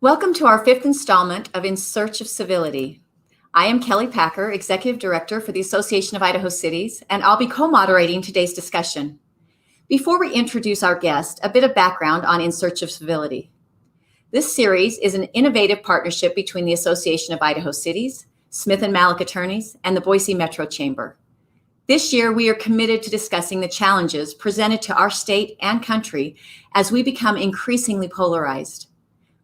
Welcome to our fifth installment of In Search of Civility. I am Kelly Packer, Executive Director for the Association of Idaho Cities, and I'll be co-moderating today's discussion. Before we introduce our guest, a bit of background on In Search of Civility. This series is an innovative partnership between the Association of Idaho Cities, Smith and Malek Attorneys, and the Boise Metro Chamber. This year, we are committed to discussing the challenges presented to our state and country as we become increasingly polarized.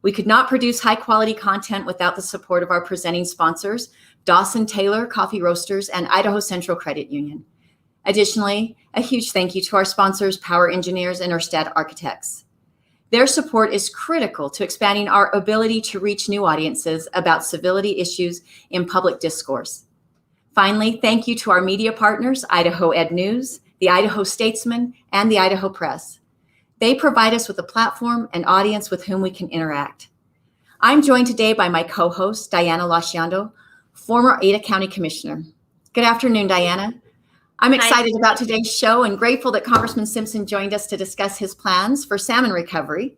We could not produce high-quality content without the support of our presenting sponsors, Dawson Taylor Coffee Roasters and Idaho Central Credit Union. Additionally, a huge thank you to our sponsors, Power Engineers and Erstad Architects. Their support is critical to expanding our ability to reach new audiences about civility issues in public discourse. Finally, thank you to our media partners, Idaho Ed News, the Idaho Statesman, and the Idaho Press. They provide us with a platform and audience with whom we can interact. I'm joined today by my co-host, Diana Lasciando, former Ada County Commissioner. Good afternoon, Diana. I'm excited about today's show and grateful that Congressman Simpson joined us to discuss his plans for salmon recovery.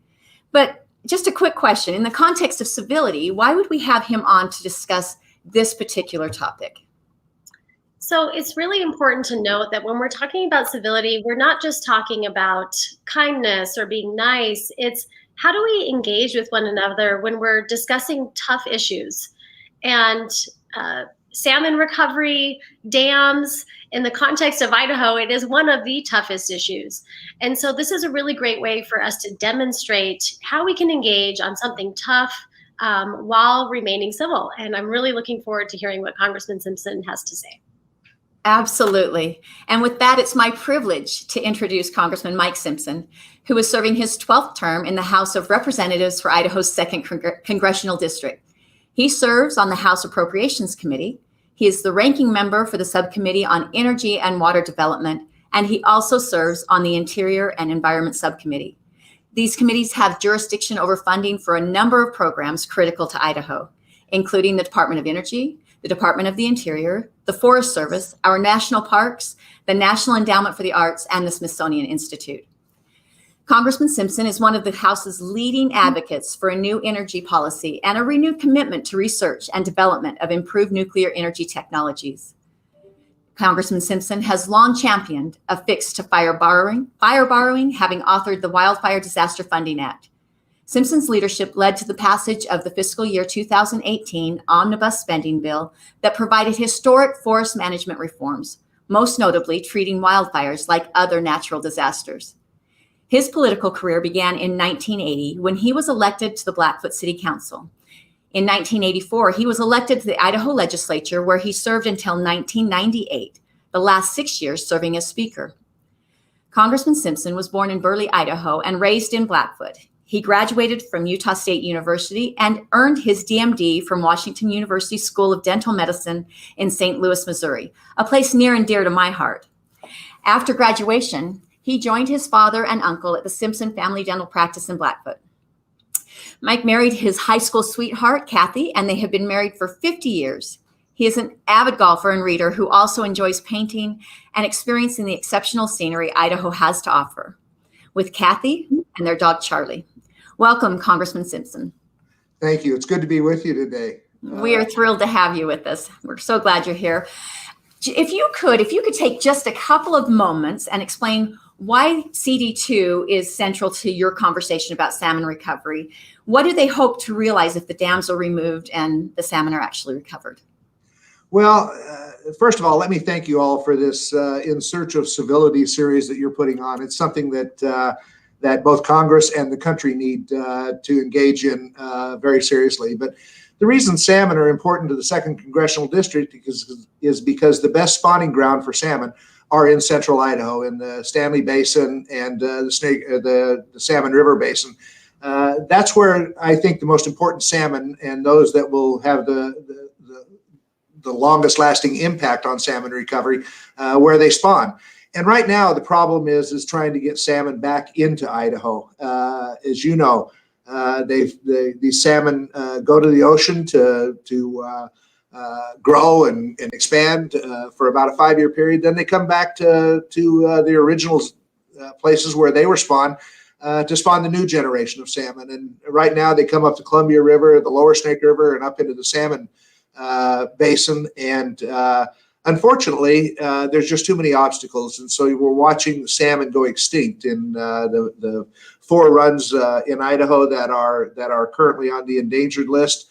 But just a quick question, in the context of civility, why would we have him on to discuss this particular topic? So it's really important to note that when we're talking about civility, we're not just talking about kindness or being nice. It's how do we engage with one another when we're discussing tough issues? And salmon recovery, dams, in the context of Idaho, it is one of the toughest issues. And so this is a really great way for us to demonstrate how we can engage on something tough while remaining civil. And I'm really looking forward to hearing what Congressman Simpson has to say. Absolutely. And with that, it's my privilege to introduce Congressman Mike Simpson, who is serving his 12th term in the House of Representatives for Idaho's 2nd Congressional District. He serves on the House Appropriations Committee. He is the ranking member for the Subcommittee on Energy and Water Development, and he also serves on the Interior and Environment Subcommittee. These committees have jurisdiction over funding for a number of programs critical to Idaho, including the Department of Energy, the Department of the Interior, the Forest Service, our national parks, the National Endowment for the Arts, and the Smithsonian Institute. Congressman Simpson is one of the House's leading advocates for a new energy policy and a renewed commitment to research and development of improved nuclear energy technologies. Congressman Simpson has long championed a fix to fire borrowing, having authored the Wildfire Disaster Funding Act. Simpson's leadership led to the passage of the fiscal year 2018 omnibus spending bill that provided historic forest management reforms, most notably treating wildfires like other natural disasters. His political career began in 1980 when he was elected to the Blackfoot City Council. In 1984, he was elected to the Idaho legislature, where he served until 1998, the last 6 years serving as Speaker. Congressman Simpson was born in Burley, Idaho, and raised in Blackfoot. He graduated from Utah State University and earned his DMD from Washington University School of Dental Medicine in St. Louis, Missouri, a place near and dear to my heart. After graduation, he joined his father and uncle at the Simpson Family Dental Practice in Blackfoot. Mike married his high school sweetheart, Kathy, and they have been married for 50 years. He is an avid golfer and reader who also enjoys painting and experiencing the exceptional scenery Idaho has to offer. With Kathy and their dog, Charlie. Welcome, Congressman Simpson. Thank you. It's good to be with you today. We are thrilled to have you with us. We're so glad you're here. If you could take just a couple of moments and explain why CD2 is central to your conversation about salmon recovery. What do they hope to realize if the dams are removed and the salmon are actually recovered? Well, first of all, let me thank you all for this In Search of Civility series that you're putting on. It's something that both Congress and the country need to engage in very seriously. But the reason salmon are important to the 2nd Congressional District is because the best spawning ground for salmon are in central Idaho, in the Stanley Basin and the Salmon River Basin. That's where I think the most important salmon and those that will have the longest lasting impact on salmon recovery, where they spawn. And right now, the problem is trying to get salmon back into Idaho. As you know, these salmon go to the ocean to grow and expand for about a 5-year period. Then they come back to the original places where they were spawned to spawn the new generation of salmon. And right now they come up the Columbia River, the lower Snake River, and up into the Salmon Basin. And unfortunately, there's just too many obstacles. And so we're watching the salmon go extinct in the 4 runs in Idaho that are currently on the endangered list.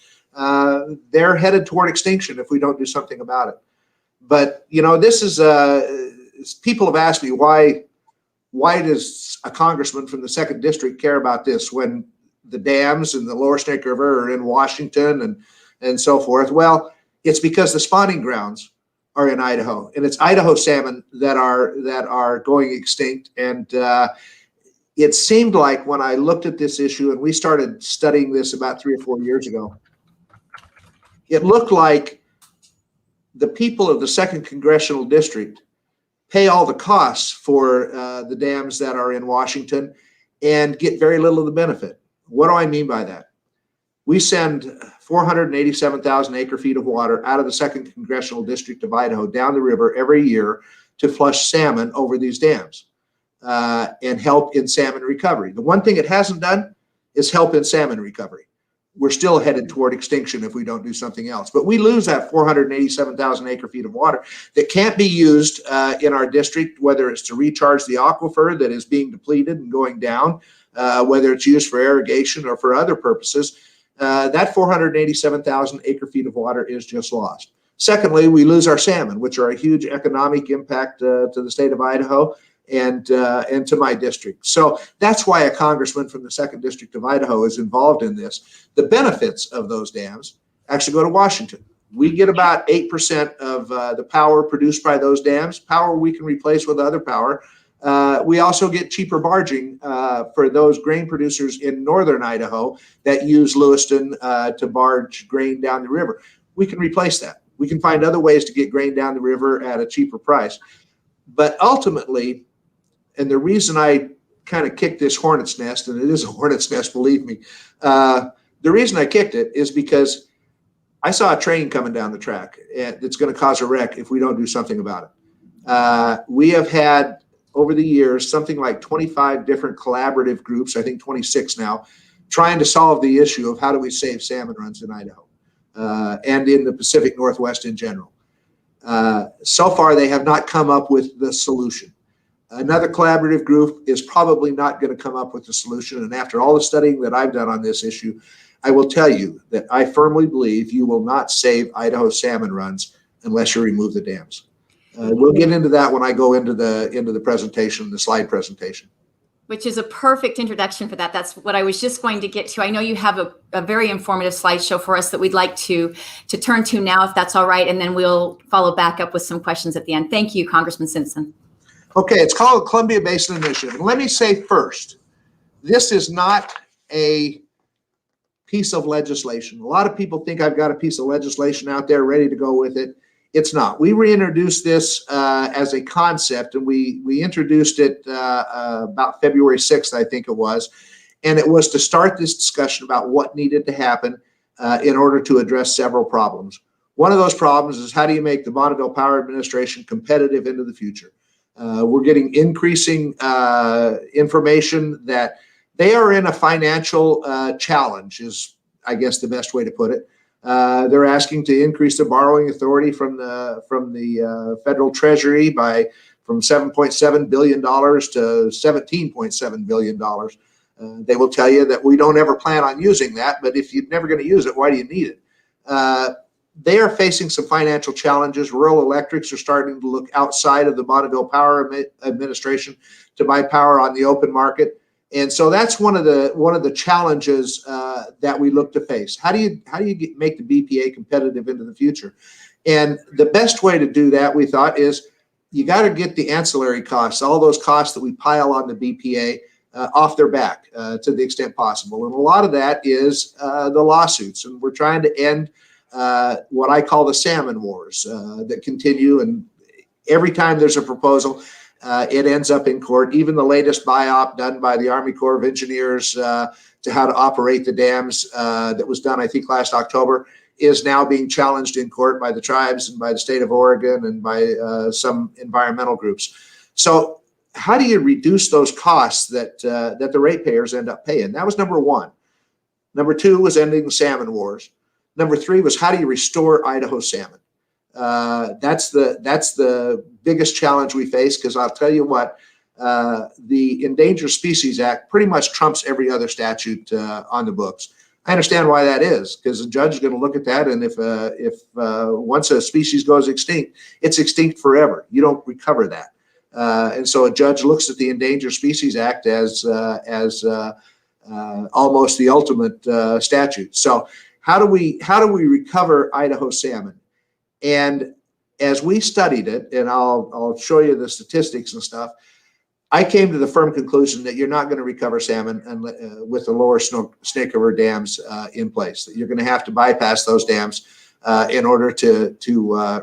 They're headed toward extinction if we don't do something about it. But, you know, this is, people have asked me, why does a congressman from the 2nd District care about this when the dams in the lower Snake River are in Washington and so forth? Well, it's because the spawning grounds are in Idaho, and it's Idaho salmon that are going extinct. And it seemed like when I looked at this issue, and we started studying this about 3 or 4 years ago, it looked like the people of the 2nd Congressional District pay all the costs for the dams that are in Washington and get very little of the benefit. What do I mean by that? We send 487,000 acre feet of water out of the 2nd Congressional District of Idaho down the river every year to flush salmon over these dams and help in salmon recovery. The one thing it hasn't done is help in salmon recovery. We're still headed toward extinction if we don't do something else. But we lose that 487,000 acre feet of water that can't be used in our district, whether it's to recharge the aquifer that is being depleted and going down, whether it's used for irrigation or for other purposes. That 487,000 acre feet of water is just lost. Secondly, we lose our salmon, which are a huge economic impact to the state of Idaho and to my district. So that's why a congressman from the 2nd District of Idaho is involved in this. The benefits of those dams actually go to Washington. We get about 8% of the power produced by those dams, power we can replace with other power. We also get cheaper barging for those grain producers in northern Idaho that use Lewiston to barge grain down the river. We can replace that. We can find other ways to get grain down the river at a cheaper price. But ultimately, and the reason I kind of kicked this hornet's nest, and it is a hornet's nest, believe me, the reason I kicked it is because I saw a train coming down the track that's going to cause a wreck if we don't do something about it. We have had, over the years, something like 25 different collaborative groups, I think 26 now, trying to solve the issue of how do we save salmon runs in Idaho and in the Pacific Northwest in general. So far, they have not come up with the solution. Another collaborative group is probably not going to come up with the solution. And after all the studying that I've done on this issue, I will tell you that I firmly believe you will not save Idaho salmon runs unless you remove the dams. We'll get into that when I go into the presentation, the slide presentation. Which is a perfect introduction for that. That's what I was just going to get to. I know you have a very informative slideshow for us that we'd like to turn to now, if that's all right, and then we'll follow back up with some questions at the end. Thank you, Congressman Simpson. Okay, it's called Columbia Basin Initiative. And let me say first, this is not a piece of legislation. A lot of people think I've got a piece of legislation out there ready to go with it. It's not. We reintroduced this as a concept, and we introduced it about February 6th, I think it was. And it was to start this discussion about what needed to happen in order to address several problems. One of those problems is, how do you make the Bonneville Power Administration competitive into the future? We're getting increasing information that they are in a financial challenge, is, I guess, the best way to put it. They're asking to increase the borrowing authority from the federal treasury from $7.7 billion to $17.7 billion. They will tell you that we don't ever plan on using that, but if you're never going to use it, why do you need it? They are facing some financial challenges. Rural electrics are starting to look outside of the Bonneville Power Administration to buy power on the open market. And so that's one of the challenges that we look to face. How do you make the BPA competitive into the future? And the best way to do that, we thought, is you got to get the ancillary costs, all those costs that we pile on the BPA, off their back to the extent possible. And a lot of that is the lawsuits. And we're trying to end what I call the salmon wars that continue. And every time there's a proposal, it ends up in court. Even the latest BIOP done by the Army Corps of Engineers to how to operate the dams that was done, I think, last October, is now being challenged in court by the tribes and by the state of Oregon and by some environmental groups. So how do you reduce those costs that the ratepayers end up paying? That was number one. Number two was ending the salmon wars. Number three was how do you restore Idaho salmon? That's the biggest challenge we face, because I'll tell you what, the Endangered Species Act pretty much trumps every other statute on the books. I understand why that is, because the judge is going to look at that, and if once a species goes extinct, it's extinct forever. You don't recover that. And so a judge looks at the Endangered Species Act as almost the ultimate statute. So how do we recover Idaho salmon? And as we studied it, and I'll show you the statistics and stuff, I came to the firm conclusion that you're not going to recover salmon with the lower Snake River dams in place. That you're going to have to bypass those dams in order to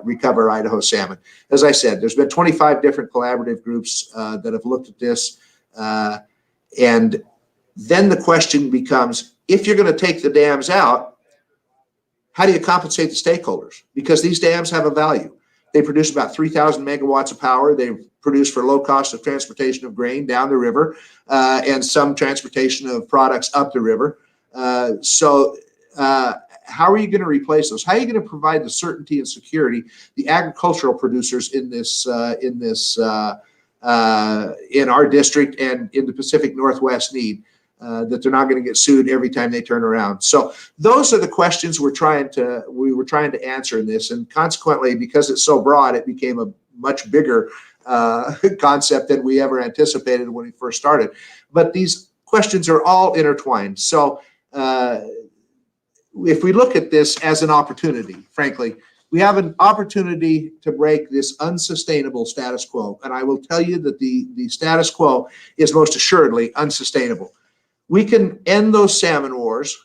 recover Idaho salmon. As I said, there's been 25 different collaborative groups that have looked at this, and then the question becomes: if you're going to take the dams out, how do you compensate the stakeholders? Because these dams have a value. They produce about 3,000 megawatts of power. They produce for low cost of transportation of grain down the river and some transportation of products up the river. So how are you going to replace those? How are you going to provide the certainty and security the agricultural producers in our district and in the Pacific Northwest need? That they're not going to get sued every time they turn around. So those are the questions we were trying to answer in this, and consequently, because it's so broad, it became a much bigger concept than we ever anticipated when we first started. But these questions are all intertwined. So if we look at this as an opportunity, frankly, we have an opportunity to break this unsustainable status quo. And I will tell you that the status quo is most assuredly unsustainable. We can end those salmon wars.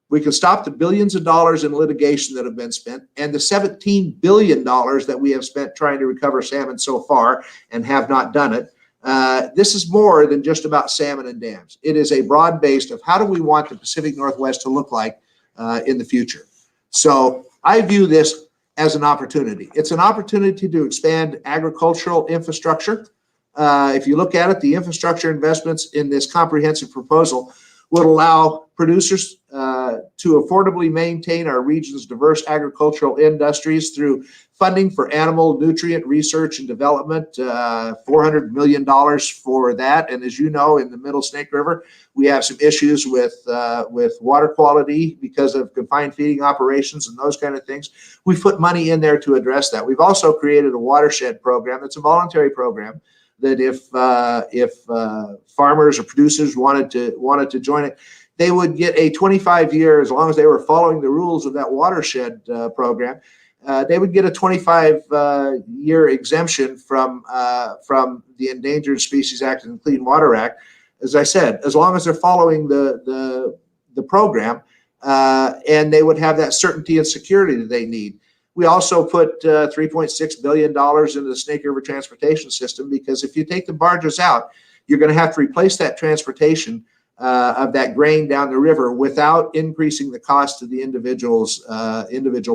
We can stop the billions of dollars in litigation that have been spent, and the $17 billion that we have spent trying to recover salmon so far and have not done it. This is more than just about salmon and dams. It is a broad base of how do we want the Pacific Northwest to look like in the future. So I view this as an opportunity. It's an opportunity to expand agricultural infrastructure. If you look at it, the infrastructure investments in this comprehensive proposal would allow producers to affordably maintain our region's diverse agricultural industries through funding for animal nutrient research and development, $400 million for that. And as you know, in the Middle Snake River, we have some issues with water quality because of confined feeding operations and those kind of things. We've put money in there to address that. We've also created a watershed program. It's a voluntary program that if farmers or producers wanted to join it, they would get a 25-year, as long as they were following the rules of that watershed program, they would get a 25-year exemption from the Endangered Species Act and the Clean Water Act. As I said, as long as they're following the program, and they would have that certainty and security that they need. We also put $3.6 billion into the Snake River transportation system, because if you take the barges out, you're going to have to replace that transportation of that grain down the river without increasing the cost to the individual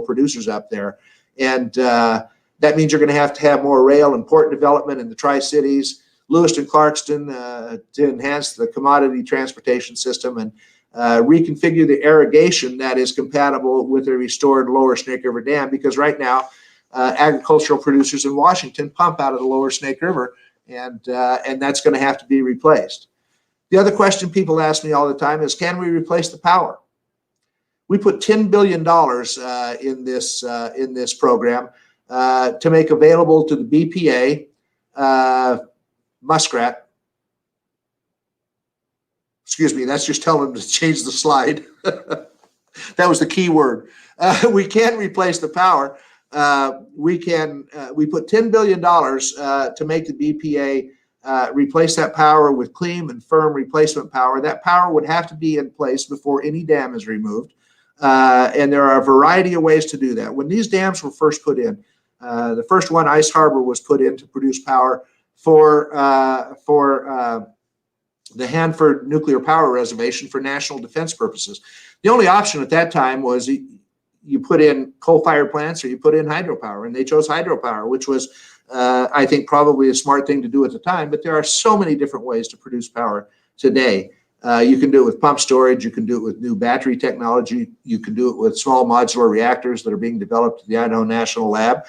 producers up there. And that means you're going to have more rail and port development in the Tri-Cities, Lewiston, Clarkston, to enhance the commodity transportation system and reconfigure the irrigation that is compatible with a restored lower Snake River dam, because right now agricultural producers in Washington pump out of the lower Snake River, and that's going to have to be replaced. The other question people ask me all the time is, can we replace the power? We put $10 billion in this program to make available to the BPA muskrat. Excuse me, that's just telling them to change the slide. That was the key word. We can replace the power. We put $10 billion to make the BPA replace that power with clean and firm replacement power. That power would have to be in place before any dam is removed. And there are a variety of ways to do that. When these dams were first put in, the first one, Ice Harbor, was put in to produce power for the Hanford Nuclear Power Reservation for national defense purposes. The only option at that time was you put in coal-fired plants or you put in hydropower, and they chose hydropower, which was I think probably a smart thing to do at the time, but there are so many different ways to produce power today. You can do it with pump storage, you can do it with new battery technology, you can do it with small modular reactors that are being developed at the Idaho National Lab.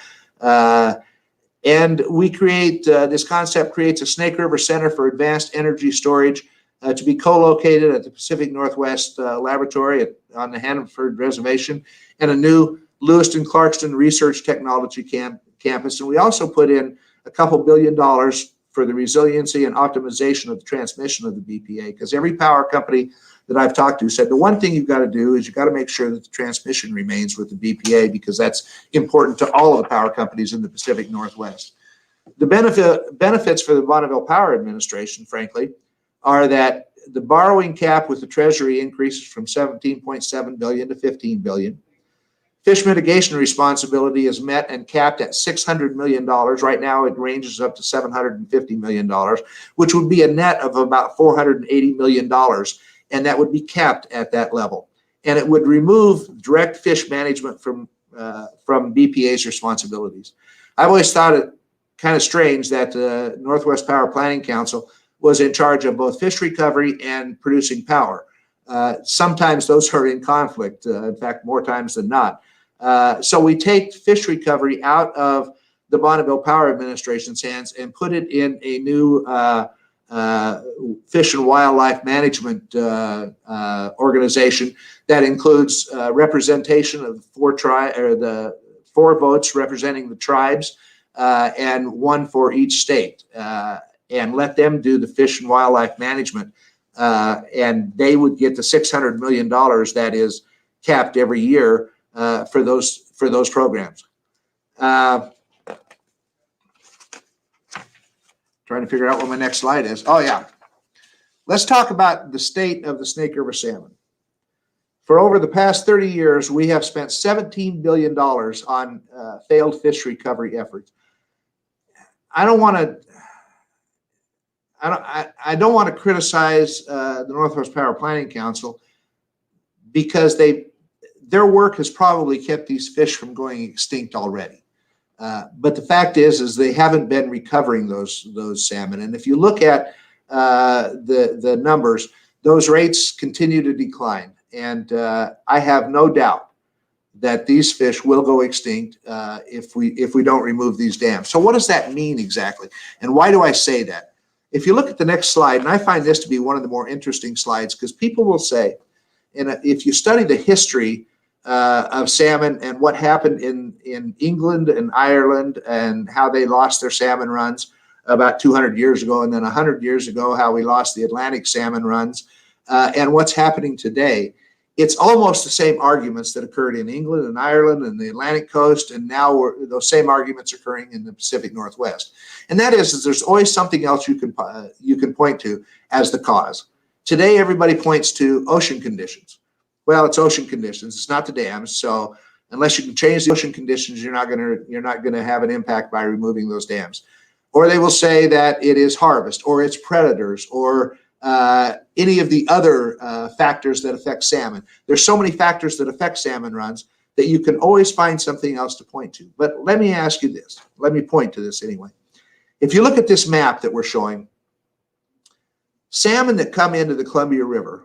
And we create, this concept creates a Snake River Center for Advanced Energy Storage to be co-located at the Pacific Northwest Laboratory on the Hannaford Reservation, and a new Lewiston-Clarkston Research Technology campus. And we also put in a couple $2 billion for the resiliency and optimization of the transmission of the BPA, because every power company that I've talked to said the one thing you've got to do is you've got to make sure that the transmission remains with the BPA, because that's important to all of the power companies in the Pacific Northwest. The benefits for the Bonneville Power Administration, frankly, are that the borrowing cap with the Treasury increases from $17.7 billion to $15 billion. Fish mitigation responsibility is met and capped at $600 million. Right now, it ranges up to $750 million, which would be a net of about $480 million. And that would be capped at that level. And it would remove direct fish management from BPA's responsibilities. I've always thought it kind of strange that the Northwest Power Planning Council was in charge of both fish recovery and producing power. Sometimes those are in conflict, in fact, more times than not. So we take fish recovery out of the Bonneville Power Administration's hands and put it in a new fish and wildlife management organization that includes representation of the four votes representing the tribes and one for each state, and let them do the fish and wildlife management, and they would get the $600 million that is capped every year for those programs. Trying to figure out what my next slide is. Oh yeah, let's talk about the state of the Snake River salmon. For over the past 30 years, we have spent $17 billion on failed fish recovery efforts. I don't want to criticize the Northwest Power Planning Council, because their work has probably kept these fish from going extinct already. But the fact is they haven't been recovering those salmon. And if you look at the numbers, those rates continue to decline. And I have no doubt that these fish will go extinct if we don't remove these dams. So what does that mean exactly? And why do I say that? If you look at the next slide, and I find this to be one of the more interesting slides, because people will say, and if you study the history of salmon and what happened in England and Ireland and how they lost their salmon runs about 200 years ago, and then 100 years ago, how we lost the Atlantic salmon runs, and what's happening today, it's almost the same arguments that occurred in England and Ireland and the Atlantic coast, and now those same arguments occurring in the Pacific Northwest. And that is there's always something else you can point to as the cause. Today, everybody points to ocean conditions. Well, it's ocean conditions. It's not the dams. So unless you can change the ocean conditions, you're not going to have an impact by removing those dams. Or they will say that it is harvest, or it's predators, or any of the other factors that affect salmon. There's so many factors that affect salmon runs that you can always find something else to point to. But let me ask you this. Let me point to this anyway. If you look at this map that we're showing, salmon that come into the Columbia River,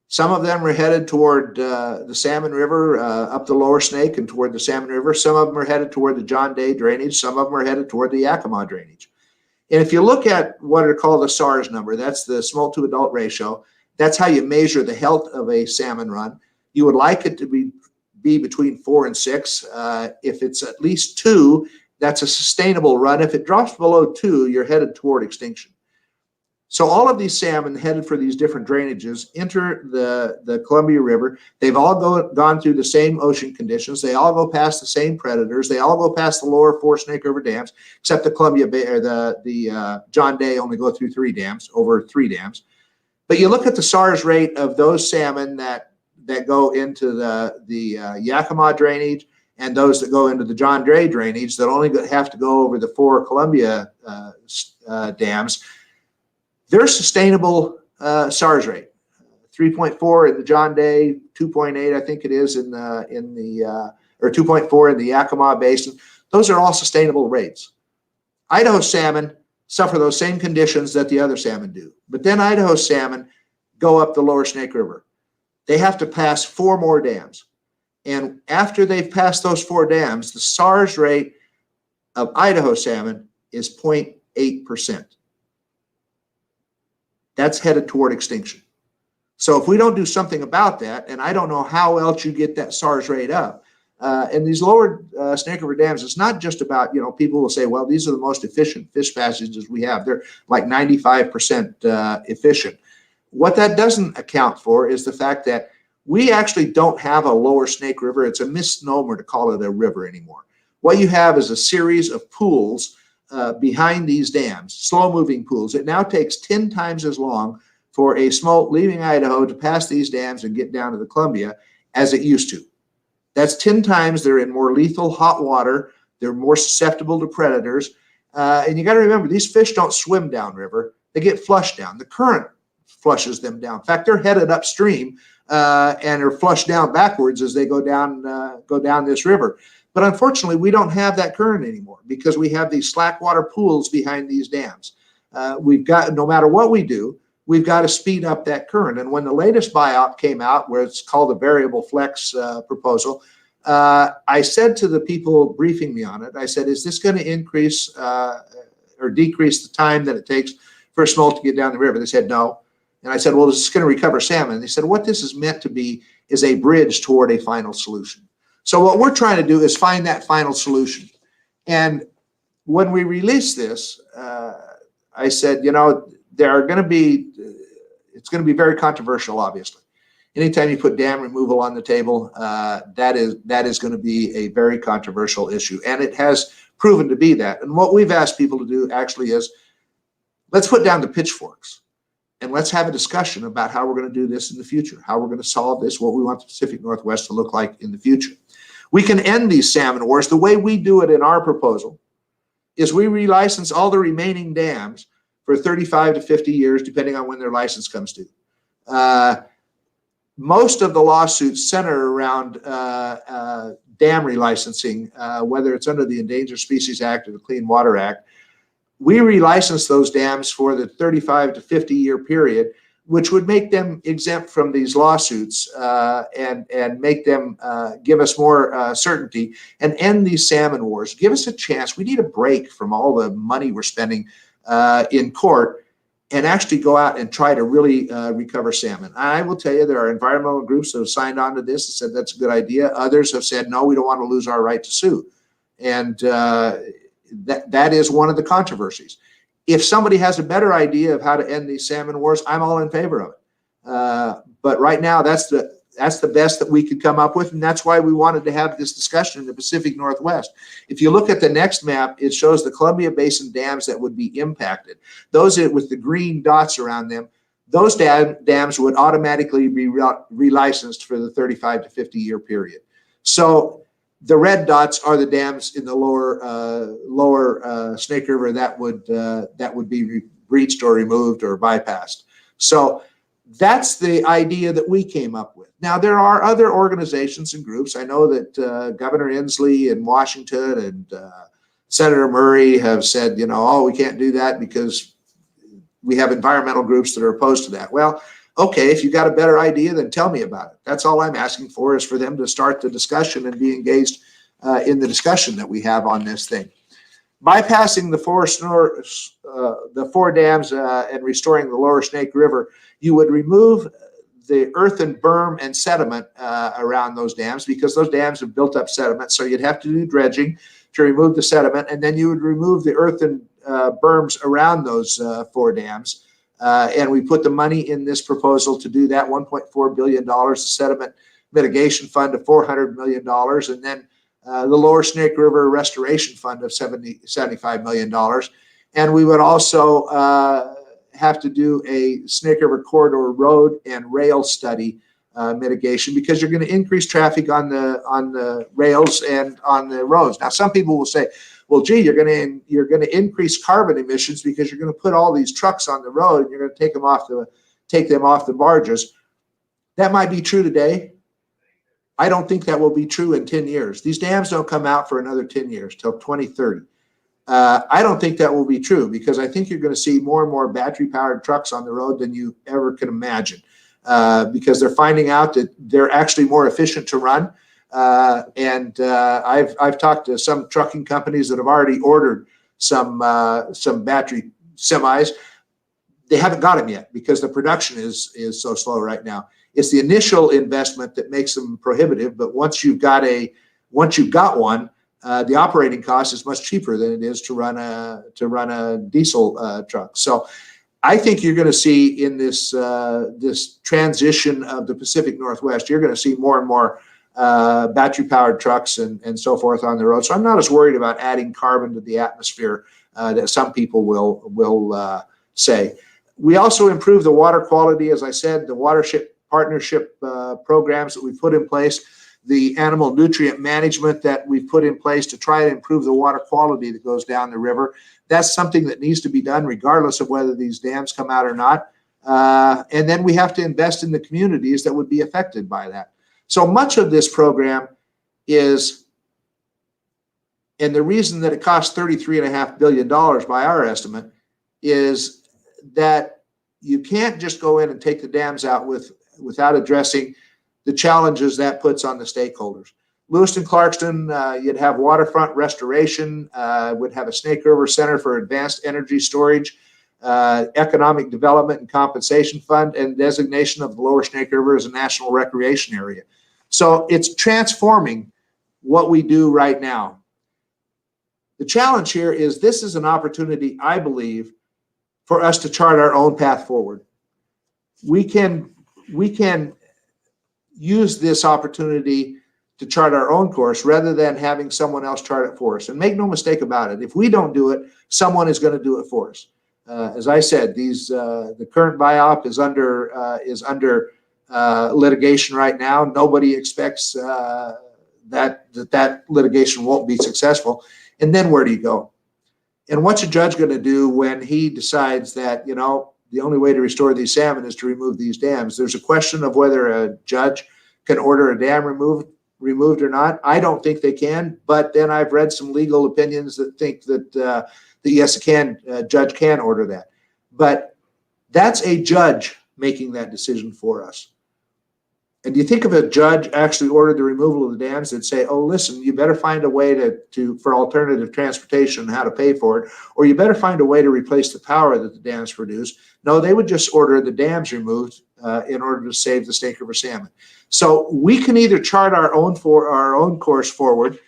some of them are headed toward the Salmon River, up the Lower Snake and toward the Salmon River. Some of them are headed toward the John Day drainage. Some of them are headed toward the Yakima drainage. And if you look at what are called the SARS number, that's the smolt to adult ratio, that's how you measure the health of a salmon run. You would like it to be between 4 and 6. If it's at least 2, that's a sustainable run. If it drops below 2, you're headed toward extinction. So all of these salmon headed for these different drainages enter the Columbia River. They've all gone through the same ocean conditions. They all go past the same predators. They all go past the lower 4 Snake River dams, except the Columbia Bay or the John Day only go through 3 dams, over 3 dams. But you look at the SARS rate of those salmon that go into the Yakima drainage and those that go into the John Day drainage that only have to go over the 4 Columbia dams. Their sustainable SARS rate, 3.4 in the John Day, 2.8 I think it is in the or 2.4 in the Yakima Basin, Those are all sustainable rates. Idaho salmon suffer those same conditions that the other salmon do. But then Idaho salmon go up the lower Snake River. They have to pass 4 more dams. And after they've passed those 4 dams, the SARS rate of Idaho salmon is 0.8%. That's headed toward extinction. So if we don't do something about that, and I don't know how else you get that SARS rate up, and these lower Snake River dams, it's not just about, people will say, well, these are the most efficient fish passages we have. They're like 95% efficient. What that doesn't account for is the fact that we actually don't have a lower Snake River. It's a misnomer to call it a river anymore. What you have is a series of pools behind these dams, slow-moving pools. It now takes 10 times as long for a smolt leaving Idaho to pass these dams and get down to the Columbia as it used to. That's 10 times. They're in more lethal hot water. They're more susceptible to predators. And you got to remember, these fish don't swim downriver. They get flushed down. The current flushes them down. In fact, they're headed upstream and are flushed down backwards as they go down this river. But unfortunately, we don't have that current anymore because we have these slack water pools behind these dams. We've got, no matter what we do, we've got to speed up that current. And when the latest buyout came out, where it's called the variable flex proposal, I said to the people briefing me on it, I said, is this going to increase or decrease the time that it takes for a smolt to get down the river? They said no. And I said, well, is this going to recover salmon? And they said, what this is meant to be is a bridge toward a final solution. So what we're trying to do is find that final solution. And when we release this, I said, there are going to be, it's going to be very controversial, obviously. Anytime you put dam removal on the table, that is going to be a very controversial issue. And it has proven to be that. And what we've asked people to do actually is, let's put down the pitchforks and let's have a discussion about how we're going to do this in the future, how we're going to solve this, what we want the Pacific Northwest to look like in the future. We can end these salmon wars. The way we do it in our proposal is we relicense all the remaining dams for 35 to 50 years, depending on when their license comes due. Most of the lawsuits center around dam relicensing, whether it's under the Endangered Species Act or the Clean Water Act. We relicense those dams for the 35 to 50 year period, which would make them exempt from these lawsuits and make them give us more certainty and end these salmon wars. Give us a chance. We need a break from all the money we're spending in court and actually go out and try to really recover salmon. I will tell you, there are environmental groups that have signed on to this and said that's a good idea. Others have said, no, we don't want to lose our right to sue. And that is one of the controversies. If somebody has a better idea of how to end these salmon wars, I'm all in favor of it. But right now, that's the best that we could come up with, and that's why we wanted to have this discussion in the Pacific Northwest. If you look at the next map, it shows the Columbia Basin dams that would be impacted. Those with the green dots around them, those dams would automatically be relicensed for the 35 to 50 year period. So the red dots are the dams in the lower Snake River that would be breached or removed or bypassed. So that's the idea that we came up with. Now, there are other organizations and groups. I know that Governor Inslee in Washington and Senator Murray have said, oh, we can't do that because we have environmental groups that are opposed to that. Well, okay, if you got a better idea, then tell me about it. That's all I'm asking for, is for them to start the discussion and be engaged in the discussion that we have on this thing. Bypassing the 4 dams and restoring the lower Snake River, you would remove the earthen berm and sediment around those dams, because those dams have built up sediment. So you'd have to do dredging to remove the sediment, and then you would remove the earthen berms around those 4 dams. And we put the money in this proposal to do that, $1.4 billion, the sediment mitigation fund of $400 million, and then the lower Snake River restoration fund of $75 million. And we would also have to do a Snake River corridor road and rail study mitigation, because you're going to increase traffic on the rails and on the roads. Now, some people will say, well, gee, you're going to increase carbon emissions because you're going to put all these trucks on the road and you're going to take them off the barges. That might be true today. I don't think that will be true in 10 years. These dams don't come out for another 10 years, till 2030. I don't think that will be true, because I think you're going to see more and more battery-powered trucks on the road than you ever can imagine, because they're finding out that they're actually more efficient to run. I've talked to some trucking companies that have already ordered some battery semis. They haven't got them yet because the production is so slow right now. It's the initial investment that makes them prohibitive, but once you've got one, the operating cost is much cheaper than it is to run a diesel truck. So I think you're going to see in this transition of the Pacific Northwest, you're going to see more and more battery-powered trucks and so forth on the road. So I'm not as worried about adding carbon to the atmosphere that some people will say. We also improve the water quality, as I said, the watershed partnership programs that we've put in place, the animal nutrient management that we've put in place to try to improve the water quality that goes down the river. That's something that needs to be done regardless of whether these dams come out or not. And then we have to invest in the communities that would be affected by that. So much of this program is, and the reason that it costs $33.5 billion by our estimate, is that you can't just go in and take the dams out without addressing the challenges that puts on the stakeholders. Lewiston, Clarkston, you'd have waterfront restoration, would have a Snake River Center for Advanced Energy Storage, Economic Development and Compensation Fund, and designation of the Lower Snake River as a national recreation area. So it's transforming what we do right now. The challenge here is this is an opportunity, I believe, for us to chart our own path forward. We can use this opportunity to chart our own course rather than having someone else chart it for us. And make no mistake about it, if we don't do it, someone is going to do it for us. As I said, the current BIOP is under litigation right now. Nobody expects that litigation won't be successful. And then where do you go? And what's a judge going to do when he decides that, you know, the only way to restore these salmon is to remove these dams? There's a question of whether a judge can order a dam removed or not. I don't think they can, but then I've read some legal opinions that think that yes, a judge can order that. But that's a judge making that decision for us. And do you think if a judge actually ordered the removal of the dams, they'd say, oh, listen, you better find a way for alternative transportation and how to pay for it, or you better find a way to replace the power that the dams produce? No, they would just order the dams removed in order to save the Snake River salmon. So we can either chart our own course forward,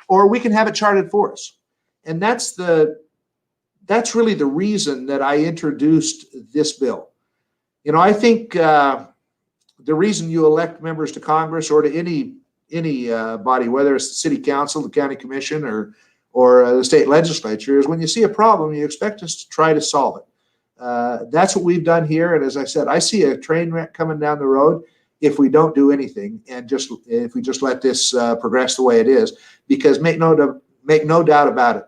or we can have it charted for us. And that's really the reason that I introduced this bill. You know, I think the reason you elect members to Congress or to any body, whether it's the city council, the county commission, or the state legislature, is when you see a problem, you expect us to try to solve it. That's what we've done here. And as I said, I see a train wreck coming down the road if we don't do anything and if we just let this progress the way it is. Because make no doubt about it,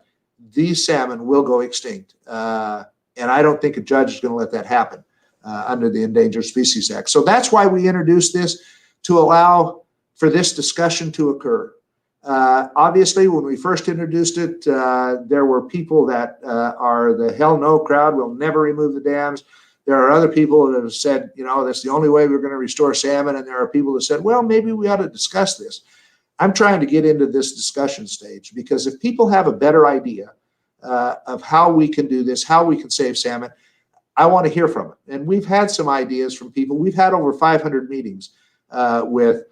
these salmon will go extinct. And I don't think a judge is going to let that happen under the Endangered Species Act. So that's why we introduced this, to allow for this discussion to occur. Obviously, when we first introduced it, there were people that are the hell no crowd, will never remove the dams. There are other people that have said, you know, that's the only way we're going to restore salmon. And there are people that said, well, maybe we ought to discuss this. I'm trying to get into this discussion stage, because if people have a better idea of how we can do this, how we can save salmon, I want to hear from it. And we've had some ideas from people. We've had over 500 meetings with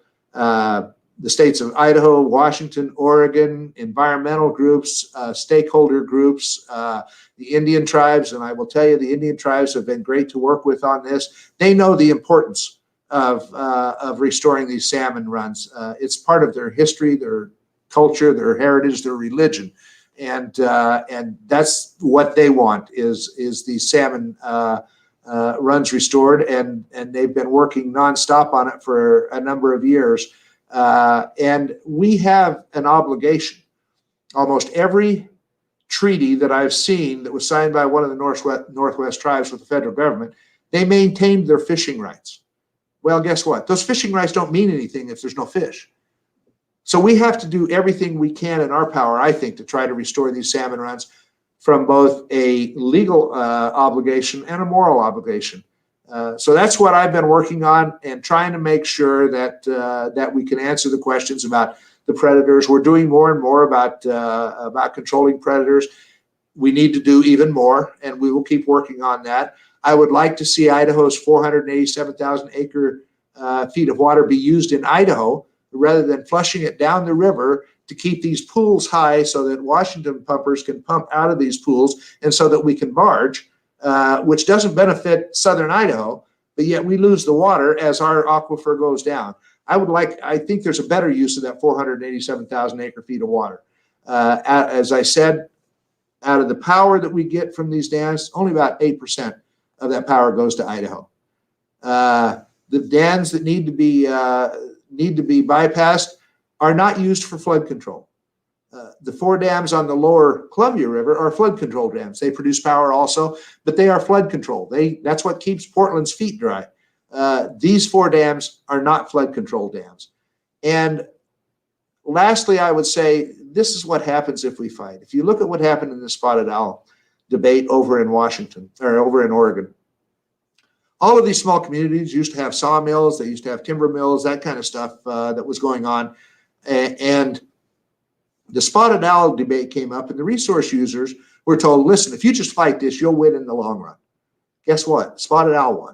the states of Idaho, Washington, Oregon, environmental groups, stakeholder groups, the Indian tribes. And I will tell you, the Indian tribes have been great to work with on this. They know the importance of restoring these salmon runs. It's part of their history, their culture, their heritage, their religion. And that's what they want is these salmon runs restored, and they've been working nonstop on it for a number of years. And we have an obligation. Almost every treaty that I've seen that was signed by one of the Northwest tribes with the federal government, they maintained their fishing rights. Well, guess what? Those fishing rights don't mean anything if there's no fish. So we have to do everything we can in our power, I think, to try to restore these salmon runs from both a legal obligation and a moral obligation. So that's what I've been working on, and trying to make sure that that we can answer the questions about the predators. We're doing more and more about controlling predators. We need to do even more, and we will keep working on that. I would like to see Idaho's 487,000 acre feet of water be used in Idaho rather than flushing it down the river to keep these pools high so that Washington pumpers can pump out of these pools and so that we can barge, which doesn't benefit southern Idaho, but yet we lose the water as our aquifer goes down. I think there's a better use of that 487,000 acre feet of water. As I said, out of the power that we get from these dams, only about 8% of that power goes to Idaho. The dams that need to be bypassed are not used for flood control. The 4 dams on the lower Columbia River are flood control dams. They produce power also, but they are flood control. That's what keeps Portland's feet dry. These 4 dams are not flood control dams. And lastly, I would say this is what happens if we fight. If you look at what happened in the spotted owl debate over in Washington, or over in Oregon, all of these small communities used to have sawmills, they used to have timber mills, that kind of stuff that was going on. And the spotted owl debate came up, and the resource users were told, listen, if you just fight this, you'll win in the long run. Guess what? Spotted owl won.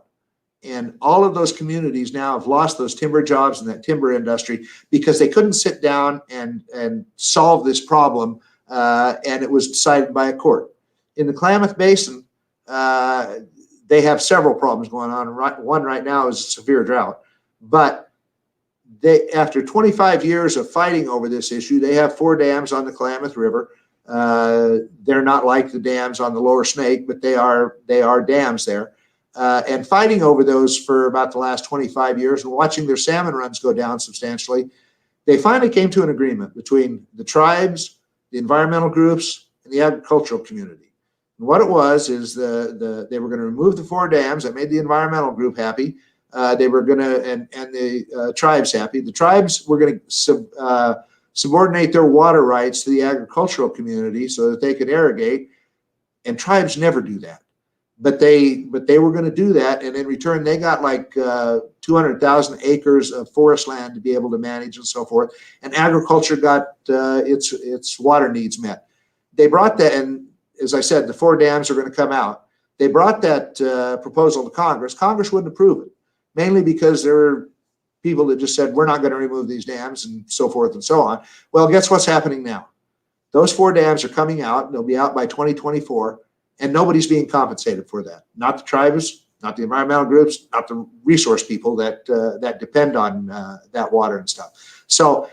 And all of those communities now have lost those timber jobs in that timber industry because they couldn't sit down and solve this problem, and it was decided by a court. In the Klamath Basin, they have several problems going on. One right now is a severe drought. But after 25 years of fighting over this issue, they have 4 dams on the Klamath River. They're not like the dams on the Lower Snake, but they are dams there. And fighting over those for about the last 25 years and watching their salmon runs go down substantially, they finally came to an agreement between the tribes, the environmental groups, and the agricultural community. And what it was is they were going to remove the 4 dams. That made the environmental group happy. They were going to, and the tribes happy. The tribes were going to subordinate their water rights to the agricultural community so that they could irrigate. And tribes never do that. But they were going to do that, and in return, they got like 200,000 acres of forest land to be able to manage and so forth. And agriculture got its water needs met. They brought that, and as I said, the 4 dams are going to come out. They brought that proposal to Congress. Congress wouldn't approve it, mainly because there were people that just said, we're not going to remove these dams and so forth and so on. Well, guess what's happening now? Those 4 dams are coming out. They'll be out by 2024. And nobody's being compensated for that. Not the tribes, not the environmental groups, not the resource people that depend on that water and stuff. So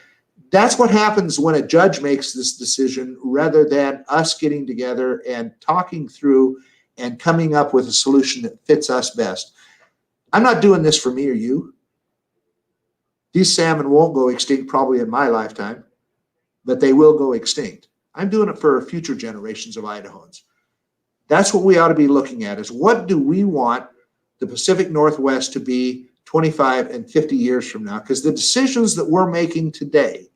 that's what happens when a judge makes this decision rather than us getting together and talking through and coming up with a solution that fits us best. I'm not doing this for me or you. These salmon won't go extinct probably in my lifetime, but they will go extinct. I'm doing it for future generations of Idahoans. That's what we ought to be looking at, is what do we want the Pacific Northwest to be 25 and 50 years from now? Because the decisions that we're making today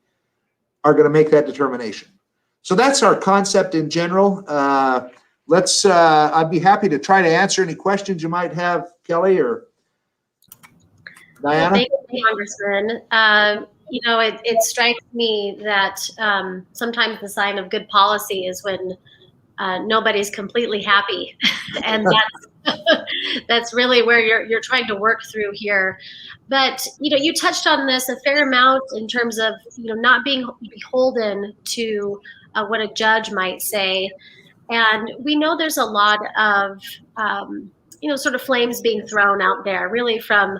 are going to make that determination. So that's our concept in general. I'd be happy to try to answer any questions you might have, Kelly or Diana. Thank you, Congressman. It strikes me that sometimes the sign of good policy is when nobody's completely happy, and that's really where you're trying to work through here. But you touched on this a fair amount in terms of not being beholden to what a judge might say, and we know there's a lot of sort of flames being thrown out there, really from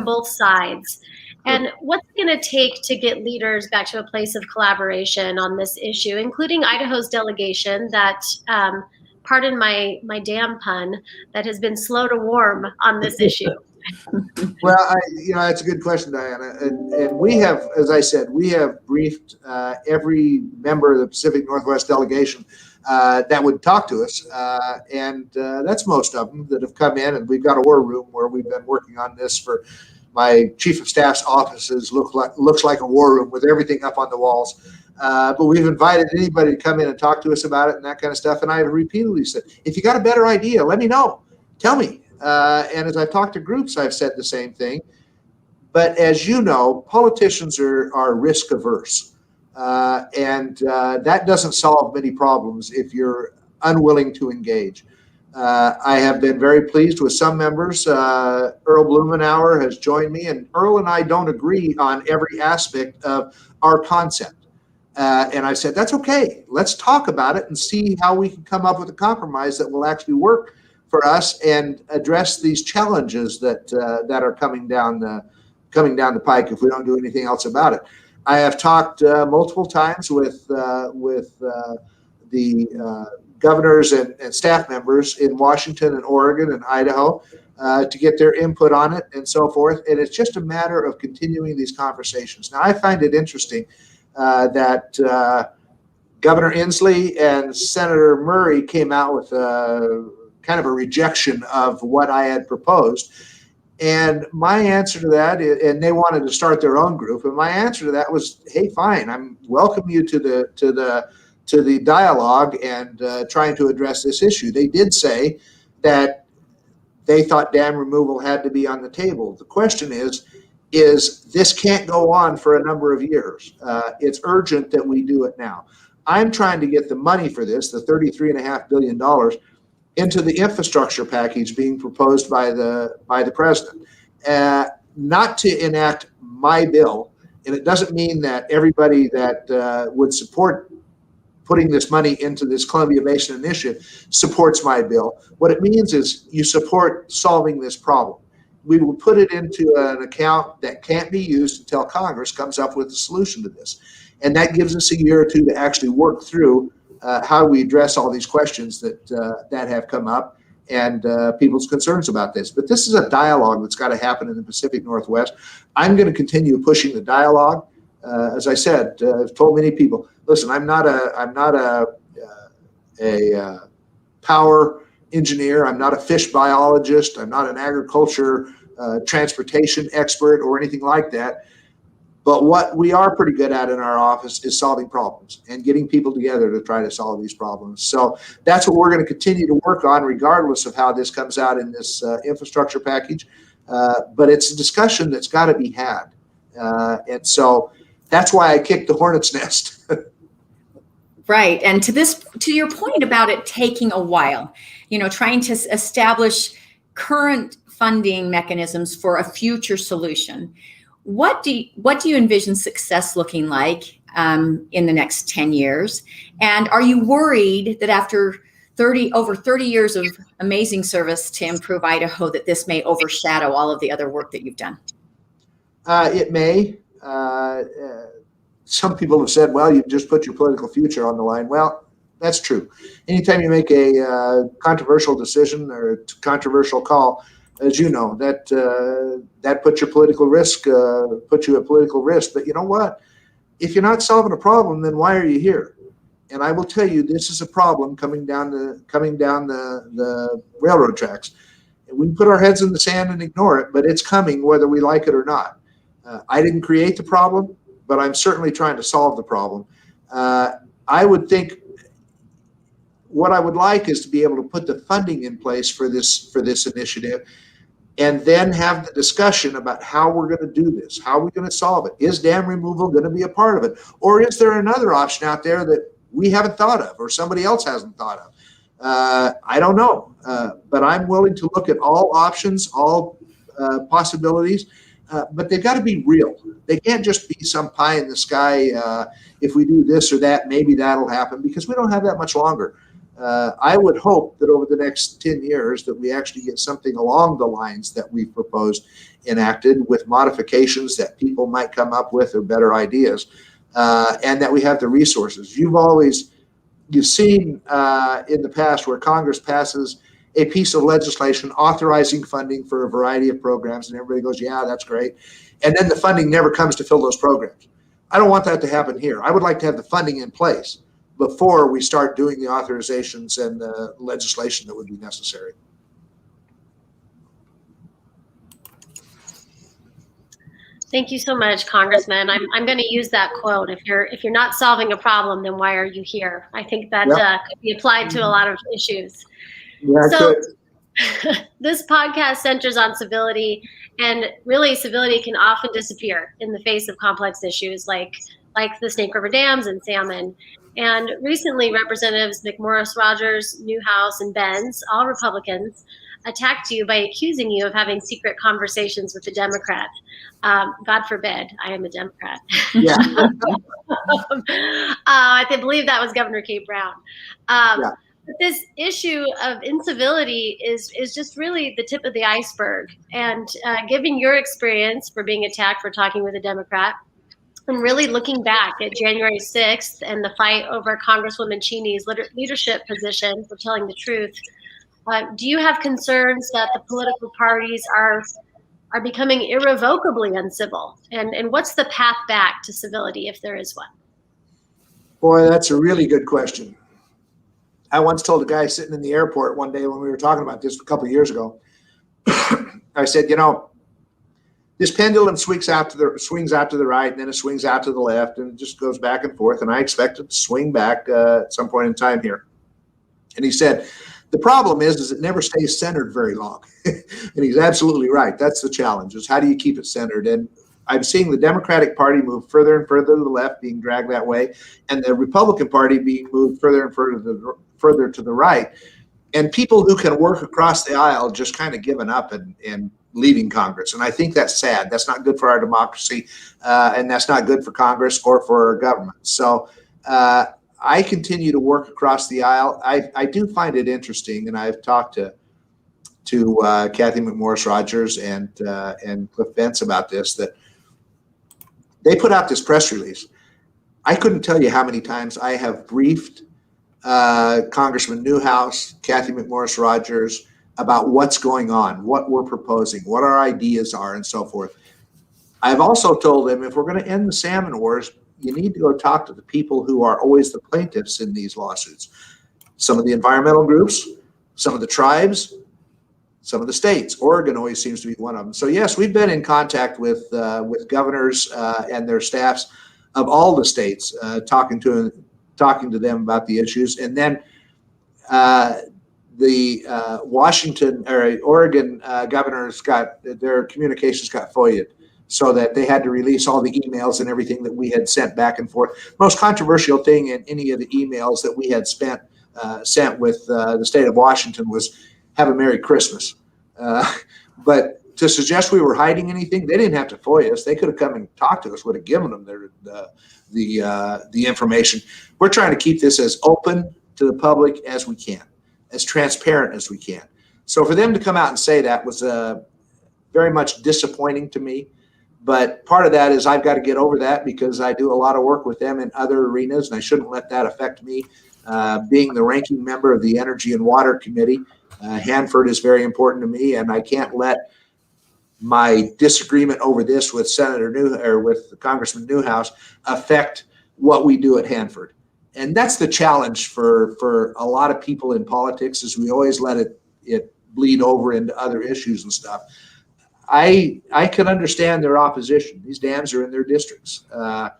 both sides. And what's it going to take to get leaders back to a place of collaboration on this issue, including Idaho's delegation that, pardon my damn pun, that has been slow to warm on this issue? Well, that's a good question, Diana. And we have, as I said, we have briefed every member of the Pacific Northwest delegation that would talk to us. And that's most of them that have come in. And we've got a war room where we've been working on this for, my chief of staff's offices looks like a war room with everything up on the walls. But we've invited anybody to come in and talk to us about it and that kind of stuff. And I have repeatedly said, if you got a better idea, let me know. Tell me. And as I've talked to groups, I've said the same thing. But as you know, politicians are risk averse. And that doesn't solve many problems if you're unwilling to engage. I have been very pleased with some members. Earl Blumenauer has joined me, and Earl and I don't agree on every aspect of our concept. And I said, that's okay. Let's talk about it and see how we can come up with a compromise that will actually work for us and address these challenges that are coming down the pike if we don't do anything else about it. I have talked multiple times with the governors and staff members in Washington and Oregon and Idaho to get their input on it and so forth. And it's just a matter of continuing these conversations. Now, I find it interesting that Governor Inslee and Senator Murray came out with kind of a rejection of what I had proposed. And my answer to that, and they wanted to start their own group, and my answer to that was, hey, fine, I'm welcome you to the dialogue and trying to address this issue. They did say that they thought dam removal had to be on the table. The question is this can't go on for a number of years. It's urgent that we do it now. I'm trying to get the money for this, the $33.5 billion, into the infrastructure package being proposed by the president, not to enact my bill. And it doesn't mean that everybody that would support putting this money into this Columbia Basin initiative supports my bill. What it means is you support solving this problem. We will put it into an account that can't be used until Congress comes up with a solution to this. And that gives us a year or two to actually work through how we address all these questions that have come up and people's concerns about this. But this is a dialogue that's got to happen in the Pacific Northwest. I'm going to continue pushing the dialogue. As I said, I've told many people, listen, I'm not a power engineer. I'm not a fish biologist. I'm not an agriculture transportation expert or anything like that. But what we are pretty good at in our office is solving problems and getting people together to try to solve these problems. So that's what we're going to continue to work on, regardless of how this comes out in this infrastructure package. But it's a discussion that's got to be had. And so that's why I kicked the hornet's nest. Right. And to your point about it taking a while, trying to establish current funding mechanisms for a future solution. What do you envision success looking like in the next 10 years? And are you worried that after over 30 years of amazing service to improve Idaho, that this may overshadow all of the other work that you've done? It may. Some people have said, well, you just put your political future on the line. Well, that's true. Anytime you make a controversial decision or a controversial call, as you know, that puts your political risk, puts you at political risk. But you know what? If you're not solving a problem, then why are you here? And I will tell you, this is a problem coming down the railroad tracks. And we can put our heads in the sand and ignore it, but it's coming whether we like it or not. I didn't create the problem, but I'm certainly trying to solve the problem. I would think what I would like is to be able to put the funding in place for this initiative, and then have the discussion about how we're going to do this. How are we going to solve it? Is dam removal going to be a part of it? Or is there another option out there that we haven't thought of or somebody else hasn't thought of? I don't know, but I'm willing to look at all options, all possibilities, but they've got to be real. They can't just be some pie in the sky. If we do this or that, maybe that'll happen, because we don't have that much longer. I would hope that over the next 10 years that we actually get something along the lines that we've proposed enacted, with modifications that people might come up with or better ideas, and that we have the resources. You've seen in the past where Congress passes a piece of legislation authorizing funding for a variety of programs, and everybody goes, yeah, that's great. And then the funding never comes to fill those programs. I don't want that to happen here. I would like to have the funding in place before we start doing the authorizations and the legislation that would be necessary. Thank you so much, Congressman. I'm going to use that quote. If you're not solving a problem, then why are you here? I think that could be applied to a lot of issues. Yeah, so good. This podcast centers on civility, and really civility can often disappear in the face of complex issues like the Snake River dams and salmon. And recently, Representatives McMorris Rogers, Newhouse, and Benz, all Republicans, attacked you by accusing you of having secret conversations with a Democrat. God forbid, I am a Democrat. Yeah. I believe that was Governor Kate Brown. Yeah. But this issue of incivility is just really the tip of the iceberg. And given your experience for being attacked for talking with a Democrat, and really looking back at January 6th and the fight over Congresswoman Cheney's leadership position for telling the truth, do you have concerns that the political parties are becoming irrevocably uncivil? And what's the path back to civility, if there is one? Boy, that's a really good question. I once told a guy sitting in the airport one day when we were talking about this a couple of years ago, I said, this pendulum swings out to the right, and then it swings out to the left, and it just goes back and forth, and I expect it to swing back at some point in time here. And he said, the problem is it never stays centered very long. And he's absolutely right. That's the challenge, is how do you keep it centered? And I'm seeing the Democratic Party move further and further to the left, being dragged that way, and the Republican Party being moved further and further to the right. And people who can work across the aisle just kind of giving up and leaving Congress. And I think that's sad. That's not good for our democracy, and that's not good for Congress or for our government. So I continue to work across the aisle. I do find it interesting, and I've talked to Kathy McMorris Rogers and Cliff Vance about this, that they put out this press release. I couldn't tell you how many times I have briefed Congressman Newhouse, Kathy McMorris Rogers about what's going on, what we're proposing, what our ideas are, and so forth. I've also told them, if we're going to end the salmon wars, you need to go talk to the people who are always the plaintiffs in these lawsuits. Some of the environmental groups, some of the tribes, some of the states. Oregon always seems to be one of them. So yes, we've been in contact with governors and their staffs of all the states, talking to them about the issues. And then the Washington or Oregon governors got their communications got FOIA'd, so that they had to release all the emails and everything that we had sent back and forth. Most controversial thing in any of the emails that we had sent with the state of Washington was "Have a Merry Christmas." But to suggest we were hiding anything, they didn't have to FOIA us. They could have come and talked to us, would have given them the information. We're trying to keep this as open to the public as we can, as transparent as we can. So for them to come out and say that was very much disappointing to me. But part of that is I've got to get over that, because I do a lot of work with them in other arenas, and I shouldn't let that affect me. Being the ranking member of the Energy and Water Committee, Hanford is very important to me, and I can't let my disagreement over this with with Congressman Newhouse affect what we do at Hanford. And that's the challenge for a lot of people in politics, is we always let it bleed over into other issues and stuff. I can understand their opposition. These dams are in their districts. But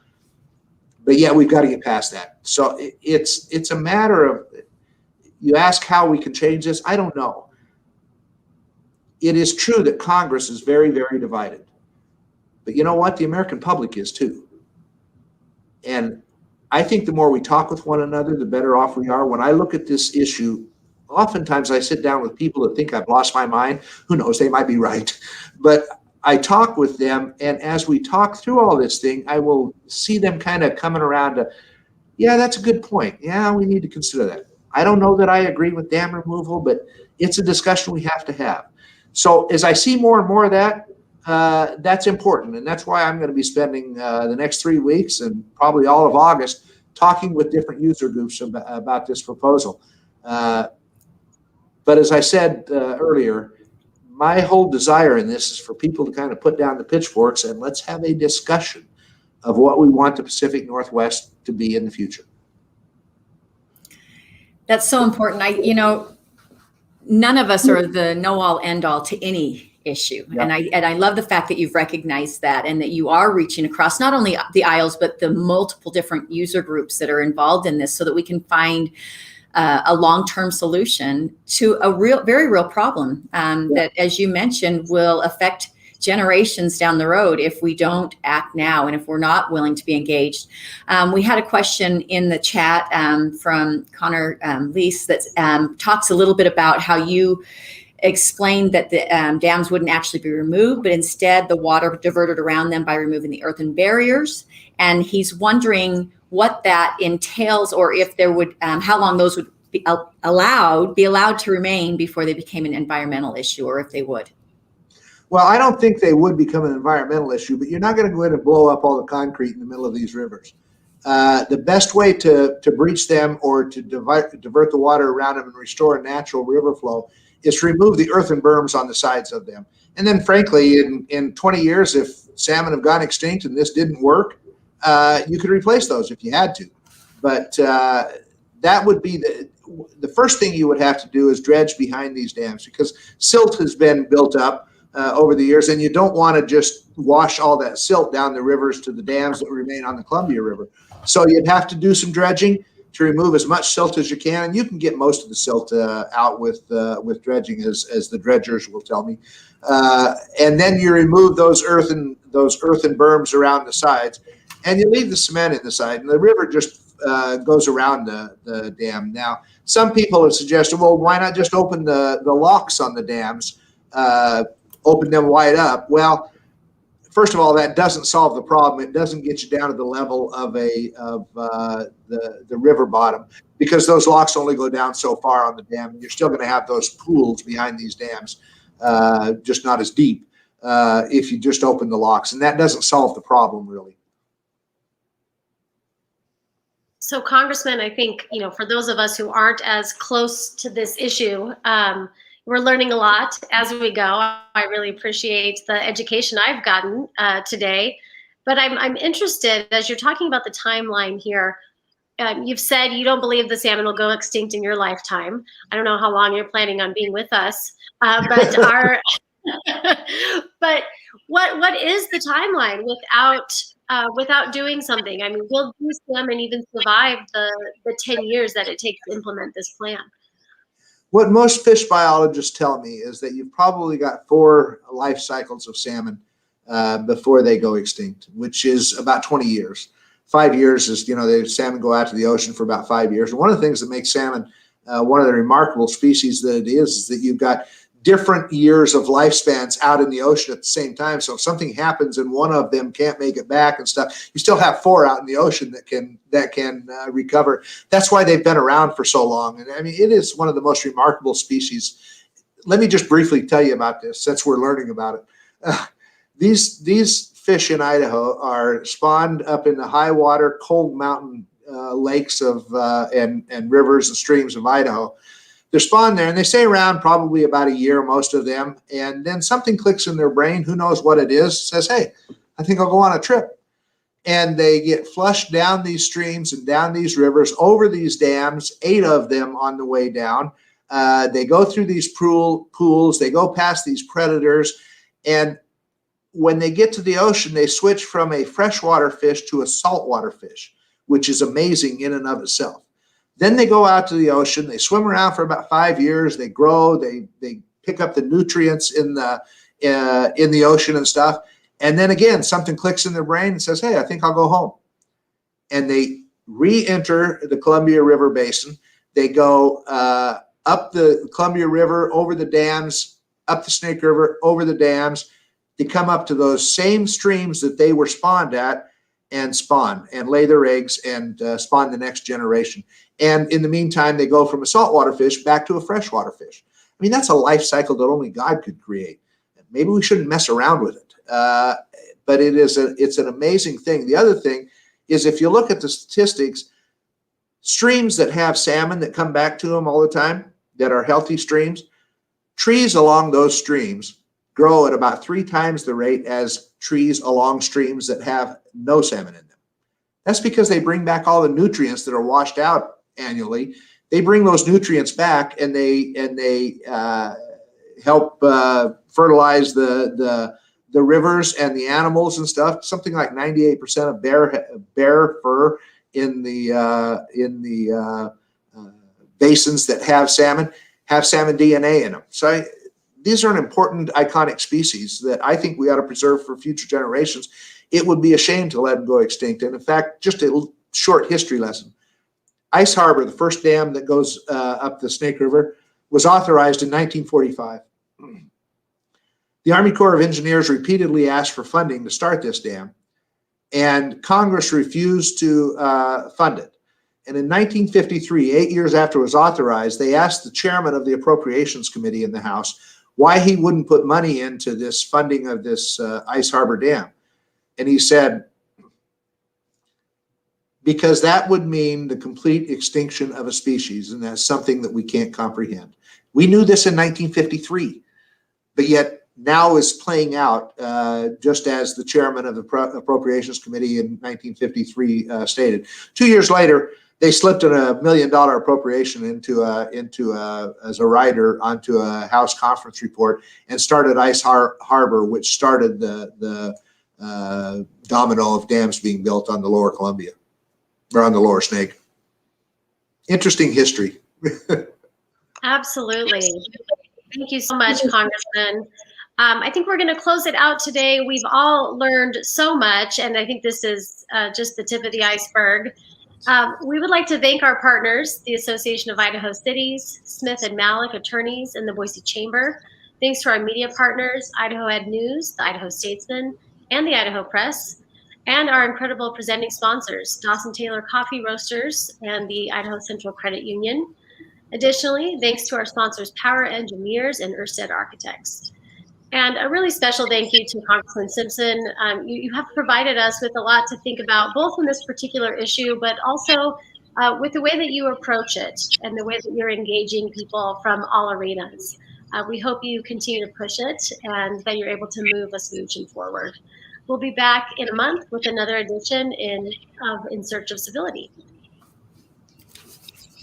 yeah, we've got to get past that. So it's a matter of, you ask how we can change this. I don't know. It is true that Congress is very, very divided. But you know what? The American public is too. And I think the more we talk with one another, the better off we are. When I look at this issue, oftentimes I sit down with people that think I've lost my mind. Who knows? They might be right. But I talk with them, and as we talk through all this thing, I will see them kind of coming around to, yeah, that's a good point. Yeah, we need to consider that. I don't know that I agree with dam removal, but it's a discussion we have to have. So as I see more and more of that, that's important. And that's why I'm going to be spending the next 3 weeks and probably all of August talking with different user groups about this proposal. But as I said earlier, my whole desire in this is for people to kind of put down the pitchforks and let's have a discussion of what we want the Pacific Northwest to be in the future. That's so important. None of us are the know-all, end-all to any issue. Yeah. And I love the fact that you've recognized that, and that you are reaching across not only the aisles, but the multiple different user groups that are involved in this, so that we can find a long-term solution to a very real problem that, as you mentioned, will affect generations down the road if we don't act now and if we're not willing to be engaged. We had a question in the chat from Connor Lease that talks a little bit about how you explained that the dams wouldn't actually be removed, but instead the water diverted around them by removing the earthen barriers. And he's wondering what that entails, or if there would, how long those would be allowed to remain before they became an environmental issue, or if they would. Well, I don't think they would become an environmental issue, but you're not going to go in and blow up all the concrete in the middle of these rivers. The best way to breach them or to divert the water around them and restore a natural river flow is to remove the earthen berms on the sides of them. And then, frankly, in 20 years, if salmon have gone extinct and this didn't work, you could replace those if you had to. But that would be the first thing you would have to do is dredge behind these dams, because silt has been built up over the years, and you don't want to just wash all that silt down the rivers to the dams that remain on the Columbia River. So you'd have to do some dredging to remove as much silt as you can, and you can get most of the silt out with dredging, as the dredgers will tell me. And then you remove those earthen berms around the sides, and you leave the cement in the side, and the river just goes around the dam. Now, some people have suggested, well, why not just open the locks on the dams? Open them wide up. Well, first of all, that doesn't solve the problem. It doesn't get you down to the level of the river bottom, because those locks only go down so far on the dam. You're still going to have those pools behind these dams, just not as deep if you just open the locks, and that doesn't solve the problem really. So, Congressman, I think, for those of us who aren't as close to this issue, we're learning a lot as we go. I really appreciate the education I've gotten today. But I'm interested, as you're talking about the timeline here, you've said you don't believe the salmon will go extinct in your lifetime. I don't know how long you're planning on being with us, but but what is the timeline without doing something? I mean, will these salmon even survive the 10 years that it takes to implement this plan? What most fish biologists tell me is that you've probably got 4 life cycles of salmon before they go extinct, which is about 20 years. 5 years is, the salmon go out to the ocean for about 5 years. And one of the things that makes salmon one of the remarkable species that it is that you've got different years of lifespans out in the ocean at the same time. So if something happens and one of them can't make it back and stuff, you still have 4 out in the ocean that can recover. That's why they've been around for so long. And I mean, it is one of the most remarkable species. Let me just briefly tell you about this, since we're learning about it. These fish in Idaho are spawned up in the high water, cold mountain lakes and rivers and streams of Idaho. They're spawned there, and they stay around probably about a year, most of them. And then something clicks in their brain, who knows what it is, says, hey, I think I'll go on a trip. And they get flushed down these streams and down these rivers, over these dams, 8 of them on the way down. They go through these pools, they go past these predators, and when they get to the ocean, they switch from a freshwater fish to a saltwater fish, which is amazing in and of itself. Then they go out to the ocean, they swim around for about 5 years, they grow, they pick up the nutrients in the ocean and stuff. And then again, something clicks in their brain and says, hey, I think I'll go home. And they re-enter the Columbia River Basin. They go up the Columbia River, over the dams, up the Snake River, over the dams. They come up to those same streams that they were spawned at and spawn and lay their eggs and spawn the next generation. And in the meantime, they go from a saltwater fish back to a freshwater fish. I mean, that's a life cycle that only God could create. Maybe we shouldn't mess around with it. But it's an amazing thing. The other thing is, if you look at the statistics, streams that have salmon that come back to them all the time, that are healthy streams, trees along those streams grow at about 3 times the rate as trees along streams that have no salmon in them. That's because they bring back all the nutrients that are washed out annually. They bring those nutrients back, and they help fertilize the rivers and the animals and stuff. Something like 98% of bear fur in the basins that have salmon DNA in them. So these are an important, iconic species that I think we ought to preserve for future generations. It would be a shame to let them go extinct. And in fact, just a short history lesson. Ice Harbor, the first dam that goes up the Snake River, was authorized in 1945. The Army Corps of Engineers repeatedly asked for funding to start this dam, and Congress refused to fund it. And in 1953, 8 years after it was authorized, they asked the chairman of the Appropriations Committee in the House why he wouldn't put money into this funding of this Ice Harbor Dam. And he said, because that would mean the complete extinction of a species, and that's something that we can't comprehend. We knew this in 1953, but yet now is playing out just as the chairman of the Appropriations Committee in 1953 stated. 2 years later, they slipped in $1 million appropriation as a rider onto a House conference report and started Ice Harbor, which started the domino of dams being built on the lower Columbia, or on the lower Snake. Interesting history. Absolutely. Thank you so much, Congressman. I think we're going to close it out today. We've all learned so much, and I think this is just the tip of the iceberg. We would like to thank our partners, the Association of Idaho Cities, Smith and Malik Attorneys, and the Boise Chamber. Thanks to our media partners, Idaho Ed News, the Idaho Statesman, and the Idaho Press, and our incredible presenting sponsors, Dawson Taylor Coffee Roasters and the Idaho Central Credit Union. Additionally, thanks to our sponsors, Power Engineers and Ørsted Architects. And a really special thank you to Congressman Simpson. You have provided us with a lot to think about, both in this particular issue, but also with the way that you approach it and the way that you're engaging people from all arenas. We hope you continue to push it and that you're able to move a solution forward. We'll be back in a month with another edition of In Search of Civility.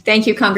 Thank you, Congressman.